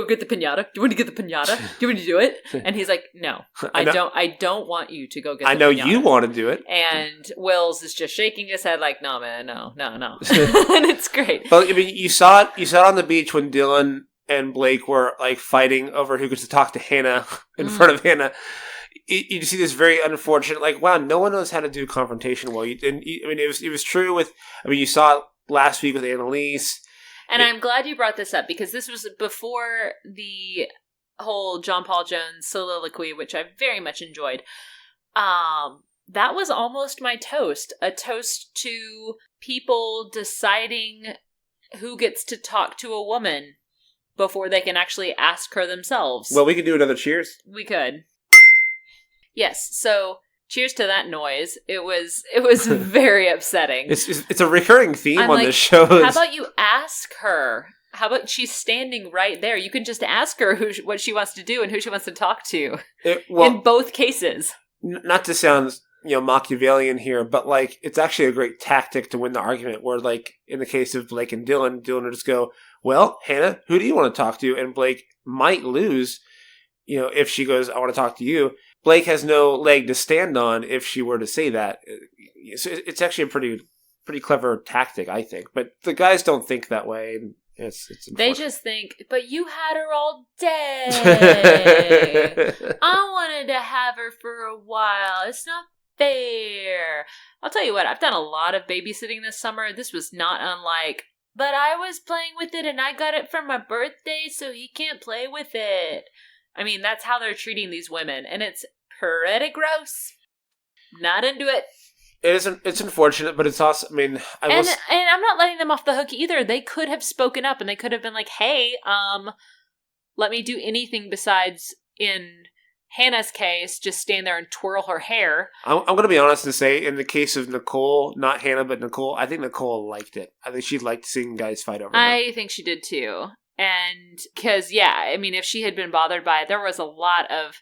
Speaker 1: get the piñata? Do you want to get the piñata? Do you want me to do it? And he's like, no, I don't want you to go get the piñata.
Speaker 2: I know you want to do it.
Speaker 1: And Wills is just shaking his head like, no, man, no. And it's great.
Speaker 2: But I mean, you saw it on the beach when Dylan and Blake were like fighting over who gets to talk to Hannah in front of Hannah. You see this very unfortunate, like, wow, no one knows how to do confrontation well. It was true with, you saw it last week with Annalise.
Speaker 1: And I'm glad you brought this up because this was before the whole John Paul Jones soliloquy, which I very much enjoyed. That was almost my toast. A toast to people deciding who gets to talk to a woman before they can actually ask her themselves.
Speaker 2: Well, we could do another cheers.
Speaker 1: We could. Yes, so cheers to that noise. It was very upsetting.
Speaker 2: It's a recurring theme on this show.
Speaker 1: How about you ask her? How about she's standing right there? You can just ask her what she wants to do and who she wants to talk to. In both cases.
Speaker 2: Not to sound Machiavellian here, but like it's actually a great tactic to win the argument. Where like in the case of Blake and Dylan would just go, "Well, Hannah, who do you want to talk to?" And Blake might lose, if she goes, "I want to talk to you." Blake has no leg to stand on if she were to say that. So it's actually a pretty clever tactic, I think. But the guys don't think that way. And it's
Speaker 1: they just think, but you had her all day. I wanted to have her for a while. It's not fair. I'll tell you what, I've done a lot of babysitting this summer. This was not unlike, but I was playing with it and I got it for my birthday, so he can't play with it. I mean, that's how they're treating these women, and it's pretty gross. Not into it.
Speaker 2: It's unfortunate, but it's also, and
Speaker 1: I'm not letting them off the hook either. They could have spoken up and they could have been like, hey, let me do anything besides, in Hannah's case, just stand there and twirl her hair.
Speaker 2: I'm going to be honest and say, in the case of Nicole, not Hannah, but Nicole, I think Nicole liked it. I think she liked seeing guys fight over her.
Speaker 1: I think she did too. And because, if she had been bothered by it, there was a lot of...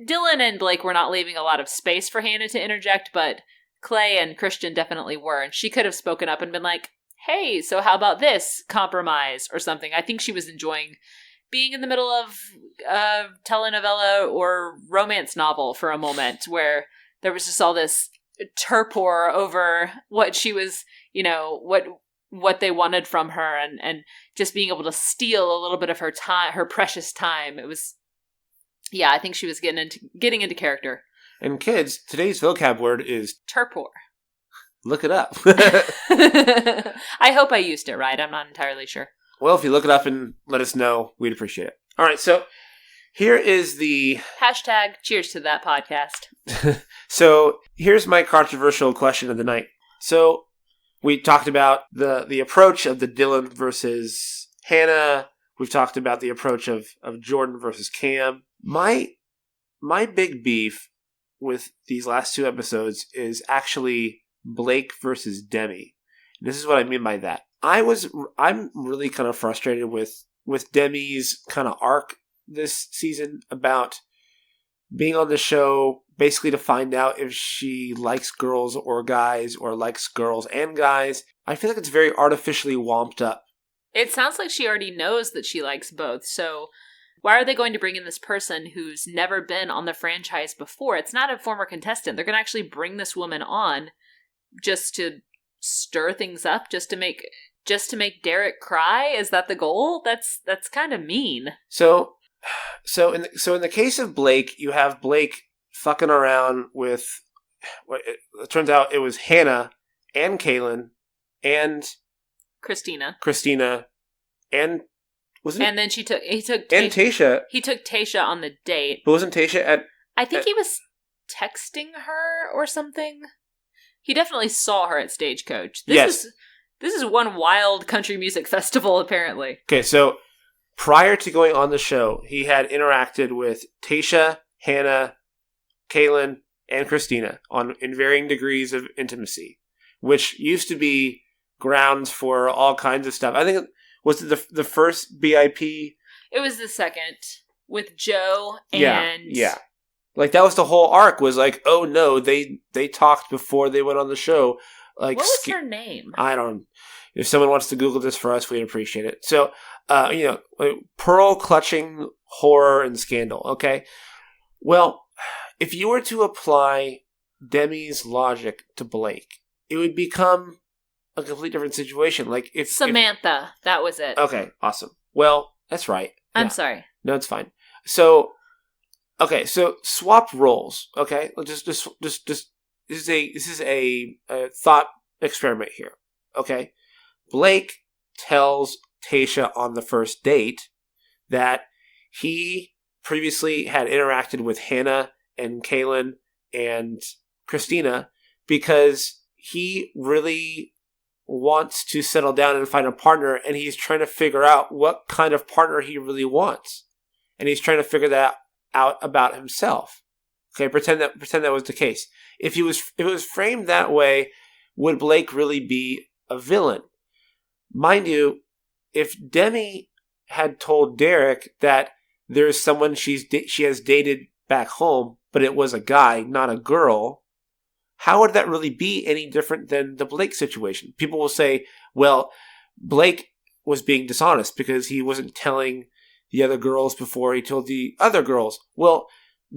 Speaker 1: Dylan and Blake were not leaving a lot of space for Hannah to interject, but Clay and Christian definitely were. And she could have spoken up and been like, hey, so how about this compromise or something? I think she was enjoying being in the middle of a telenovela or romance novel for a moment where there was just all this torpor over what she was, what they wanted from her and just being able to steal a little bit of her time, her precious time. It was, I think she was getting into character.
Speaker 2: And kids, today's vocab word is
Speaker 1: torpor.
Speaker 2: Look it up.
Speaker 1: I hope I used it right. I'm not entirely sure.
Speaker 2: Well, if you look it up and let us know, we'd appreciate it. All right, so here is the...
Speaker 1: hashtag cheers to that podcast.
Speaker 2: So here's my controversial question of the night. So we talked about the approach of the Dylan versus Hannah. We've talked about the approach of Jordan versus Cam. My big beef with these last two episodes is actually Blake versus Demi. This is what I mean by that. I'm really kind of frustrated with Demi's kind of arc this season about being on the show basically to find out if she likes girls or guys or likes girls and guys. I feel like it's very artificially womped up.
Speaker 1: It sounds like she already knows that she likes both, so why are they going to bring in this person who's never been on the franchise before? It's not a former contestant. They're going to actually bring this woman on just to stir things up, just to make Derek cry. Is that the goal? That's kind of mean.
Speaker 2: So in the case of Blake, you have Blake fucking around with what it turns out it was Hannah and Cae-lyn and Christina and wasn't it?
Speaker 1: And then he took
Speaker 2: and Tayshia.
Speaker 1: He took Tayshia on the date.
Speaker 2: But wasn't Tayshia at?
Speaker 1: I think he was texting her or something. He definitely saw her at Stagecoach. This is one wild country music festival, apparently.
Speaker 2: Okay, so prior to going on the show, he had interacted with Tayshia, Hannah, Cae-lyn, and Christina in varying degrees of intimacy, which used to be grounds for all kinds of stuff. I think was it the first BIP?
Speaker 1: It was the second with Joe and
Speaker 2: yeah. Like that was the whole arc. Was like, oh no, they talked before they went on the show. Like,
Speaker 1: what was her name?
Speaker 2: I don't. If someone wants to Google this for us, we'd appreciate it. So, pearl clutching horror and scandal. Okay, well, if you were to apply Demi's logic to Blake, it would become a completely different situation. Like if
Speaker 1: Samantha, that was it.
Speaker 2: Okay, awesome. Well, that's right.
Speaker 1: I'm sorry.
Speaker 2: No, it's fine. So, okay, so swap roles. Okay, just this is a thought experiment here. Okay, Blake tells Tayshia on the first date that he previously had interacted with Hannah and Cae-lyn and Christina because he really wants to settle down and find a partner, and he's trying to figure out what kind of partner he really wants, and he's trying to figure that out about himself. Okay, pretend that was the case. If it was framed that way, would Blake really be a villain? Mind you, if Demi had told Derek that there's someone she has dated back home, but it was a guy, not a girl, how would that really be any different than the Blake situation? People will say, well, Blake was being dishonest because he wasn't telling the other girls before he told the other girls. Well,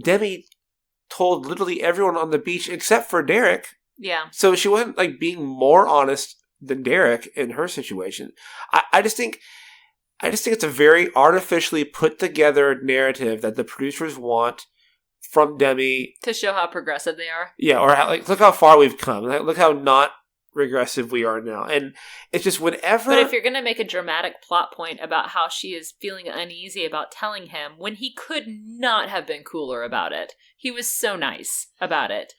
Speaker 2: Demi told literally everyone on the beach except for Derek.
Speaker 1: Yeah.
Speaker 2: So she wasn't like being more honest than Derek in her situation. I just think it's a very artificially put together narrative that the producers want from Demi
Speaker 1: to show how progressive they are.
Speaker 2: Yeah, or how, like, look how far we've come. Like, look how not regressive we are now. And it's just whenever.
Speaker 1: But if you're going to make a dramatic plot point about how she is feeling uneasy about telling him when he could not have been cooler about it, he was so nice about it.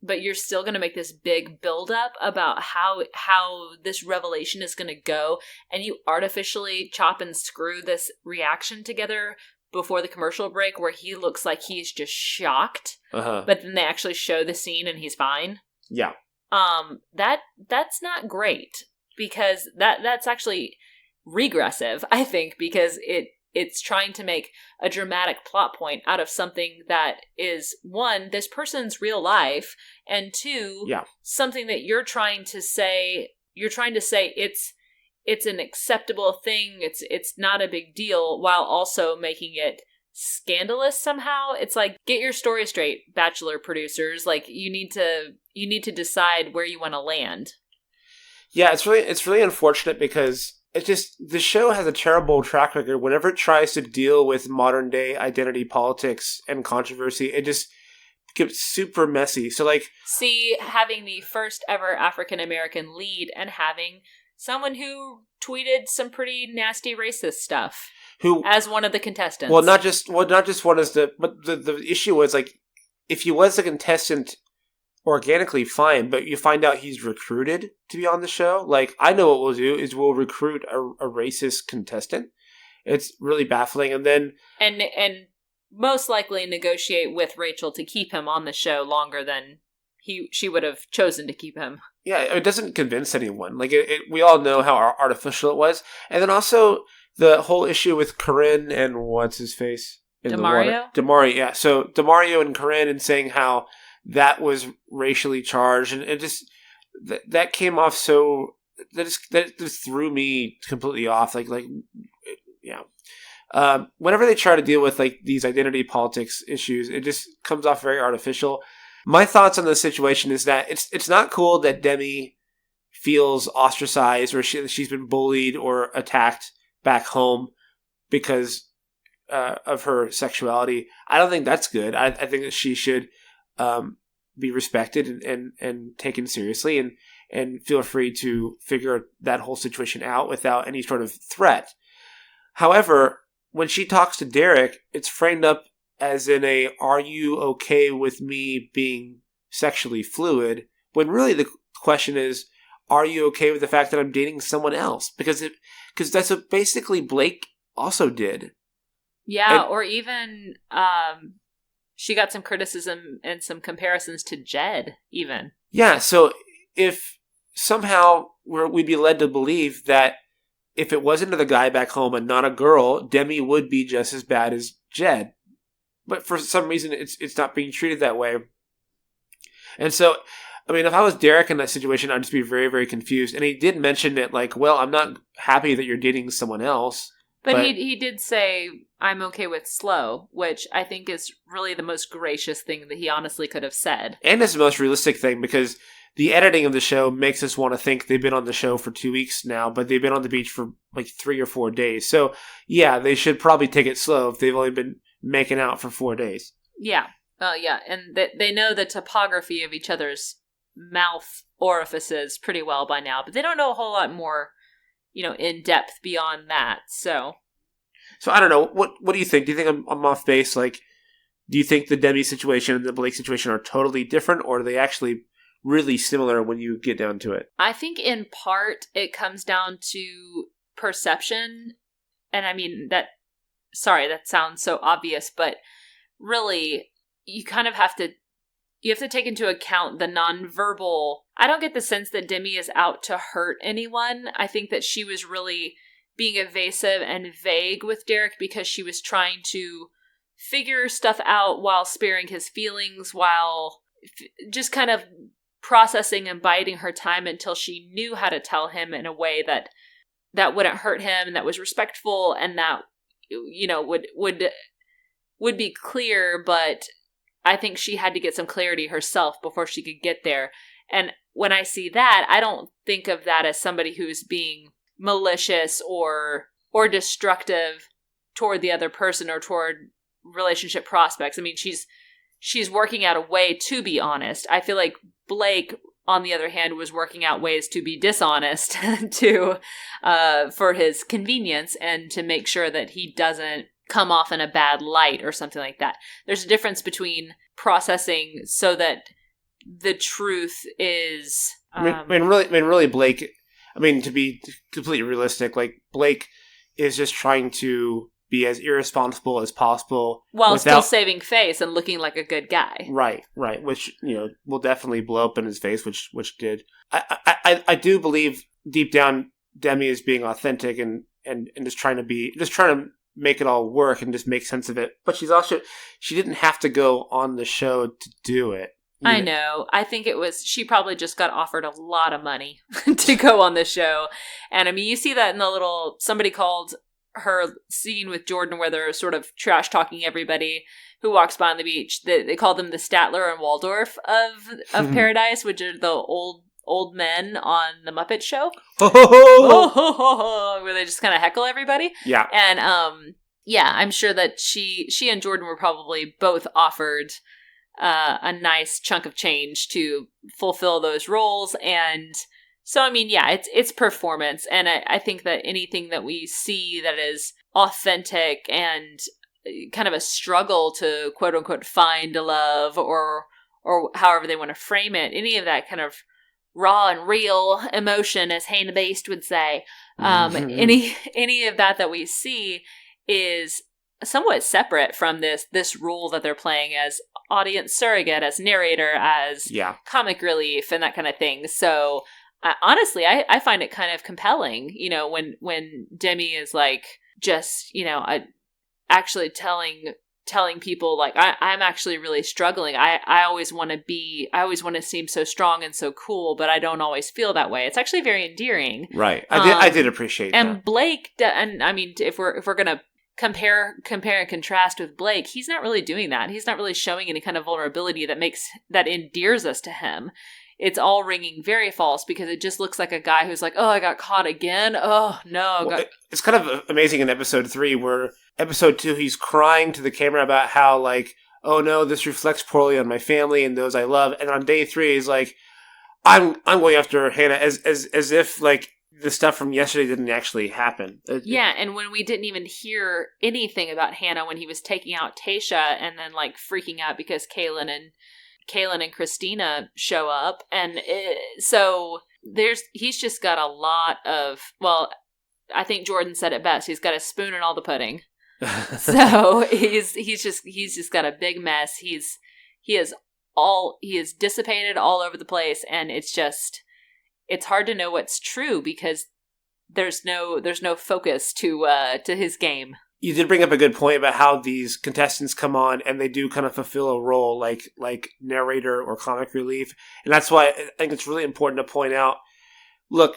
Speaker 1: But you're still going to make this big buildup about how this revelation is going to go, and you artificially chop and screw this reaction together before the commercial break where he looks like he's just shocked, but then they actually show the scene and he's fine.
Speaker 2: Yeah.
Speaker 1: That's not great, because that's actually regressive, I think, because it's trying to make a dramatic plot point out of something that is, one, this person's real life, and two, something that you're trying to say it's an acceptable thing, it's not a big deal, while also making it scandalous somehow. It's like, get your story straight, Bachelor producers. Like, you need to decide where you want to land.
Speaker 2: Yeah, it's really unfortunate because it's just, the show has a terrible track record. Whenever it tries to deal with modern day identity politics and controversy, it just gets super messy. So like,
Speaker 1: see, having the first ever African American lead and having someone who tweeted some pretty nasty racist stuff as one of the contestants.
Speaker 2: Well, not just one is but the issue was, like, if he was a contestant organically, fine, but you find out he's recruited to be on the show. Like, I know what we'll do is we'll recruit a racist contestant. It's really baffling. And then
Speaker 1: and most likely negotiate with Rachel to keep him on the show longer than she would have chosen to keep him.
Speaker 2: Yeah, it doesn't convince anyone. Like, we all know how artificial it was. And then also the whole issue with Corinne and what's his face? Demario, yeah. So Demario and Corinne, and saying how that was racially charged, and it just that came off so that just threw me completely off. Whenever they try to deal with like these identity politics issues, it just comes off very artificial. My thoughts on the situation is that it's not cool that Demi feels ostracized or she's been bullied or attacked back home because of her sexuality. I don't think that's good. I think that she should be respected and taken seriously and feel free to figure that whole situation out without any sort of threat. However, when she talks to Derek, it's framed up as in are you okay with me being sexually fluid? When really the question is, are you okay with the fact that I'm dating someone else? Because that's what basically Blake also did.
Speaker 1: Yeah, or even she got some criticism and some comparisons to Jed, even. Yeah,
Speaker 2: so if somehow we'd be led to believe that if it wasn't the guy back home and not a girl, Demi would be just as bad as Jed. But for some reason, it's not being treated that way. And so, I mean, if I was Derek in that situation, I'd just be very, very confused. And he did mention it like, well, I'm not happy that you're dating someone else.
Speaker 1: But he did say, I'm okay with slow, which I think is really the most gracious thing that he honestly could have said.
Speaker 2: And it's the most realistic thing, because the editing of the show makes us want to think they've been on the show for 2 weeks now, but they've been on the beach for like 3 or 4 days. So, yeah, they should probably take it slow if they've only been making out for 4 days.
Speaker 1: Yeah. Yeah. And they know the topography of each other's mouth orifices pretty well by now, but they don't know a whole lot more, in depth beyond that. So
Speaker 2: I don't know. What do you think? Do you think I'm off base? Like, do you think the Demi situation and the Blake situation are totally different, or are they actually really similar when you get down to it?
Speaker 1: I think in part it comes down to perception. And I mean, that sounds so obvious, but really you kind of have to take into account the nonverbal. I don't get the sense that Demi is out to hurt anyone. I think that she was really being evasive and vague with Derek because she was trying to figure stuff out while sparing his feelings, while just kind of processing and biding her time until she knew how to tell him in a way that wouldn't hurt him and that was respectful and that, you know, would be clear. But I think she had to get some clarity herself before she could get there. And when I see that, I don't think of that as somebody who's being malicious or destructive toward the other person or toward relationship prospects. I mean, she's working out a way to be honest. I feel like Blake, on the other hand, was working out ways to be dishonest for his convenience and to make sure that he doesn't come off in a bad light or something like that. There's a difference between processing so that the truth is...
Speaker 2: really, Blake... I mean, to be completely realistic, like, Blake is just trying to be as irresponsible as possible
Speaker 1: while still saving face and looking like a good guy.
Speaker 2: Right. Which, you know, will definitely blow up in his face, which did. I do believe deep down Demi is being authentic and just trying to make it all work and just make sense of it. But she didn't have to go on the show to do it.
Speaker 1: I know. I think she probably just got offered a lot of money to go on the show. And I mean, you see that in the little, somebody called her scene with Jordan where they're sort of trash talking everybody who walks by on the beach. They call them the Statler and Waldorf of Paradise, which are the old men on the Muppet Show. Where they just kind of heckle everybody.
Speaker 2: Yeah.
Speaker 1: And I'm sure that she and Jordan were probably both offered a nice chunk of change to fulfill those roles. And so, I mean, yeah, it's performance. And I think that anything that we see that is authentic and kind of a struggle to quote unquote find love or however they want to frame it, any of that kind of raw and real emotion, as Hannah Beast would say, any of that we see is somewhat separate from this role that they're playing as audience surrogate, as narrator, as comic relief, and that kind of thing. So honestly, I find it kind of compelling, you know, when Demi is like just, you know, actually telling people like I'm actually really struggling. I always want to seem so strong and so cool, but I don't always feel that way. It's actually very endearing.
Speaker 2: Right. I did appreciate that.
Speaker 1: And Blake, and I mean, if we're gonna compare and contrast with Blake, he's not really doing that. He's not really showing any kind of vulnerability that endears us to him. It's all ringing very false because it just looks like a guy who's like, oh, I got caught again. Oh, no.
Speaker 2: It's kind of amazing in episode 3 where episode 2, he's crying to the camera about how like, oh no, this reflects poorly on my family and those I love. And on day 3, he's like, I'm going after Hannah as if like the stuff from yesterday didn't actually happen.
Speaker 1: Yeah, and when we didn't even hear anything about Hannah when he was taking out Tayshia and then like freaking out because Cae-lyn and Christina show up. And so he's just got a lot of, well, I think Jordan said it best. He's got a spoon in all the pudding. So he's just got a big mess. He is dissipated all over the place. And it's hard to know what's true because there's no focus to his game.
Speaker 2: You did bring up a good point about how these contestants come on and they do kind of fulfill a role like narrator or comic relief. And that's why I think it's really important to point out, look,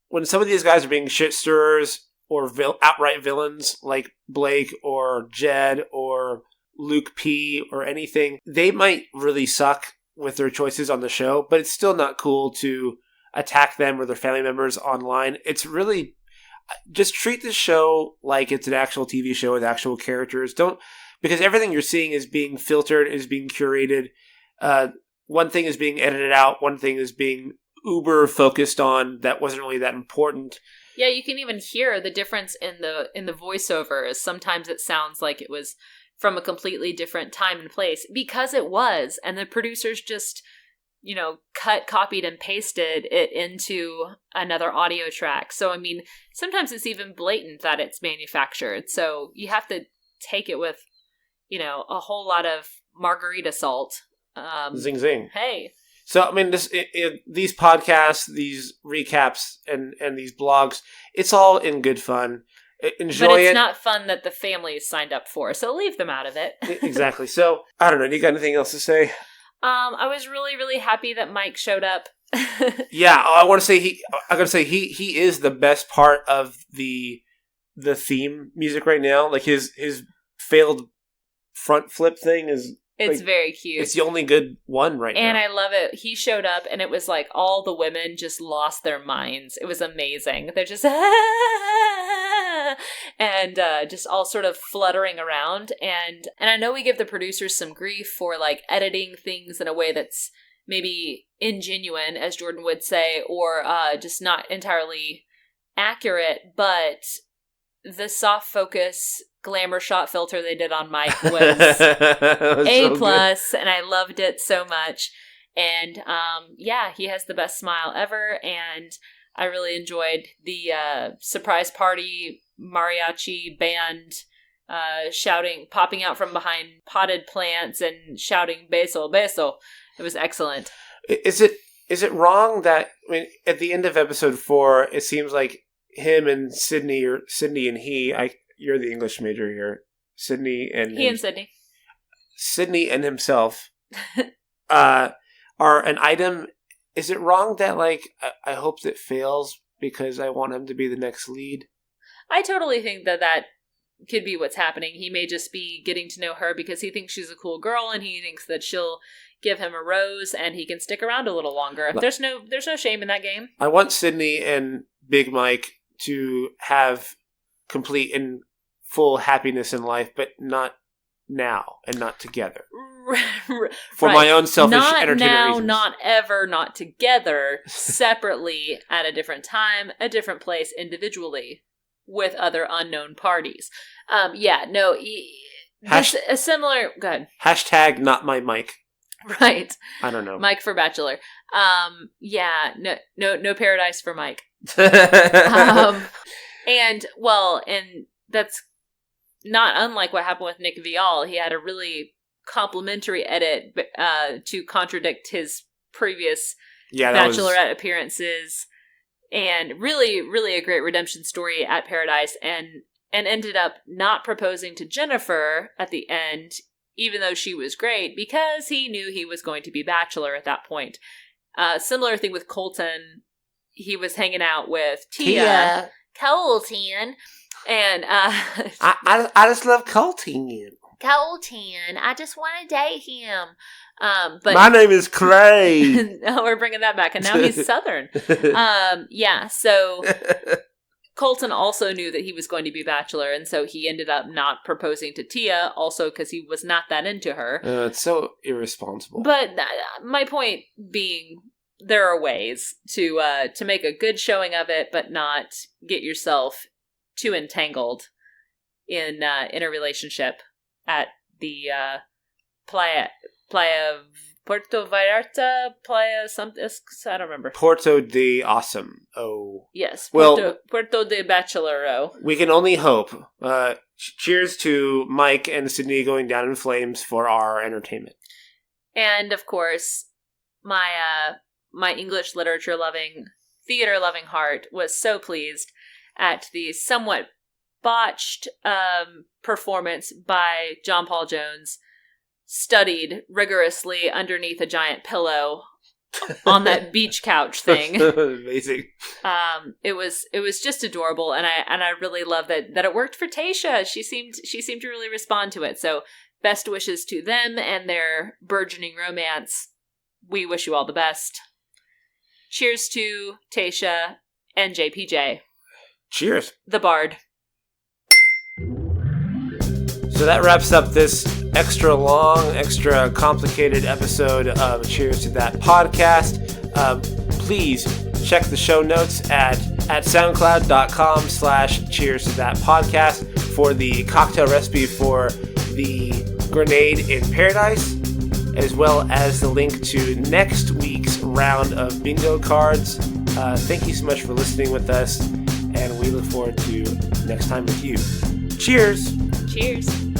Speaker 2: when some of these guys are being shit stirrers or outright villains like Blake or Jed or Luke P or anything, they might really suck with their choices on the show, but it's still not cool to attack them or their family members online. It's really... just treat the show like it's an actual TV show with actual characters. Because everything you're seeing is being filtered, is being curated. One thing is being edited out. One thing is being uber focused on that wasn't really that important.
Speaker 1: Yeah, you can even hear the difference in the voiceovers. Sometimes it sounds like it was from a completely different time and place because it was, and the producers just, you know, cut, copied, and pasted it into another audio track. So, I mean, sometimes it's even blatant that it's manufactured. So you have to take it with, you know, a whole lot of margarita salt.
Speaker 2: Zing, zing.
Speaker 1: Hey.
Speaker 2: So, I mean, these podcasts, these recaps, and these blogs, it's all in good fun. Enjoy it.
Speaker 1: But it's not fun that the families signed up for, so leave them out of it.
Speaker 2: Exactly. So, I don't know. Do you got anything else to say?
Speaker 1: I was really, really happy that Mike showed up.
Speaker 2: Yeah, I gotta say he is the best part of the theme music right now. Like his failed front flip thing is.
Speaker 1: It's
Speaker 2: like,
Speaker 1: very cute.
Speaker 2: It's the only good one right now.
Speaker 1: And I love it. He showed up and it was like all the women just lost their minds. It was amazing. They're just and just all sort of fluttering around. And I know we give the producers some grief for like editing things in a way that's maybe ingenuine, as Jordan would say, or just not entirely accurate, but the soft focus glamour shot filter they did on Mike was A+, so and I loved it so much. And he has the best smile ever, and I really enjoyed the surprise party mariachi band popping out from behind potted plants and shouting "beso, beso." It was excellent.
Speaker 2: Is it wrong that at the end of episode 4, it seems like him and Sydney, or Sydney and he, you're the English major here. Sydney and Sydney and himself are an item. Is it wrong that I hope that fails because I want him to be the next lead?
Speaker 1: I totally think that could be what's happening. He may just be getting to know her because he thinks she's a cool girl and he thinks that she'll give him a rose and he can stick around a little longer. There's no shame in that game.
Speaker 2: I want Sydney and Big Mike to have complete and full happiness in life, but not now and not together. For my own selfish entertainment reasons.
Speaker 1: Not ever, not together, separately, at a different time, a different place, individually, with other unknown parties. A similar... Go ahead.
Speaker 2: Hashtag not my Mike.
Speaker 1: Right.
Speaker 2: I don't know.
Speaker 1: Mike for Bachelor. No paradise for Mike. And that's not unlike what happened with Nick Viall. He had a really complimentary edit to contradict his previous Bachelorette appearances, and really, really a great redemption story at Paradise, and ended up not proposing to Jennifer at the end, even though she was great, because he knew he was going to be Bachelor at that point. Similar thing with Colton. He was hanging out with Tia. Colton. And
Speaker 2: I just love Colton.
Speaker 1: Colton. I just want to date him. But
Speaker 2: my name is Clay.
Speaker 1: No, we're bringing that back, and now he's Southern. So Colton also knew that he was going to be Bachelor, and so he ended up not proposing to Tia, also because he was not that into her.
Speaker 2: It's so irresponsible.
Speaker 1: But my point being, there are ways to make a good showing of it, but not get yourself too entangled in a relationship at the Playa Puerto Vallarta, Playa something, I don't remember.
Speaker 2: Puerto de Awesome. Oh.
Speaker 1: Yes, Puerto de Bachelor.
Speaker 2: We can only hope. Cheers to Mike and Sydney going down in flames for our entertainment.
Speaker 1: And, of course, my English literature-loving, theater-loving heart was so pleased at the somewhat botched performance by John Paul Jones, studied rigorously underneath a giant pillow on that beach couch thing.
Speaker 2: Amazing.
Speaker 1: It was just adorable, and I really love that it worked for Tayshia. She seemed to really respond to it. So best wishes to them and their burgeoning romance. We wish you all the best. Cheers to Tayshia and JPJ.
Speaker 2: Cheers.
Speaker 1: The Bard.
Speaker 2: So that wraps up this extra long, extra complicated episode of Cheers to That podcast. Please check the show notes at soundcloud.com/cheers to that podcast for the cocktail recipe for the grenade in paradise, as well as the link to next week's round of bingo cards. Thank you so much for listening with us, and we look forward to next time with you. Cheers!
Speaker 1: Cheers!